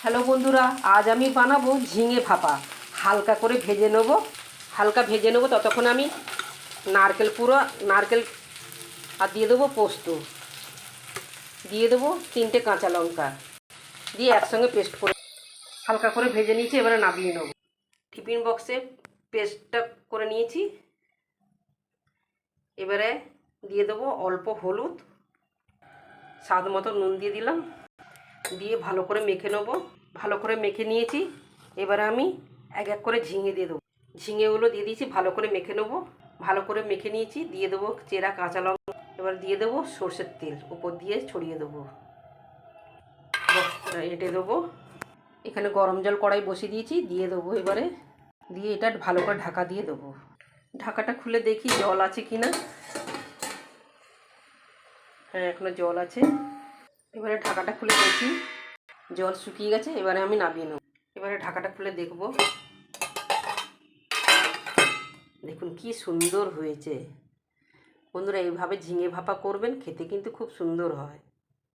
Hello বন্ধুরা, আজ আমি বানাবো ঝিঙে ভাপা। হালকা করে ভেজে নেব, ততক্ষণ আমি নারকেল আর দিয়ে দেবো পোস্ত, দিয়ে দেবো 3টে কাঁচা লঙ্কা, দিয়ে একসঙ্গে পেস্ট করে হালকা করে ভেজে নিয়েছি। এবারে নামিয়ে নেব। টিফিন বক্সে পেস্টটা করে নিয়েছি। এবারে দিয়ে দেবো অল্প হলুদ, স্বাদ মতো নুন দিয়ে দিলাম, দিয়ে ভালো করে মেখে নেব। ভালো করে মেখে নিয়েছি। এবারে আমি এক এক করে ঝিঙে দিয়ে দেবো। ঝিঙেগুলো দিয়ে দিয়েছি, ভালো করে মেখে নেব। ভালো করে মেখে নিয়েছি, দিয়ে দেবো চেরা কাঁচা লঙ্কা। এবার দিয়ে দেবো সর্ষের তেল, উপর দিয়ে ছড়িয়ে দেবো, এঁটে দেবো। এখানে গরম জল কড়াই বসিয়ে দিয়েছি, দিয়ে দেবো। এবারে দিয়ে এটা ভালো করে ঢাকা দিয়ে দেবো। ঢাকাটা খুলে দেখি জল আছে কি না। হ্যাঁ, এখনো জল আছে। এবারে ঢাকাটা খুলে দেখি জল শুকিয়ে গেছে। এবারে আমি নামিয়ে নেব। এবারে ঢাকাটা খুলে দেখব। দেখুন কি সুন্দর হয়েছে। বন্ধুরা, এইভাবে ঝিঙে ভাপা করবেন, খেতে কিন্তু খুব সুন্দর হয়।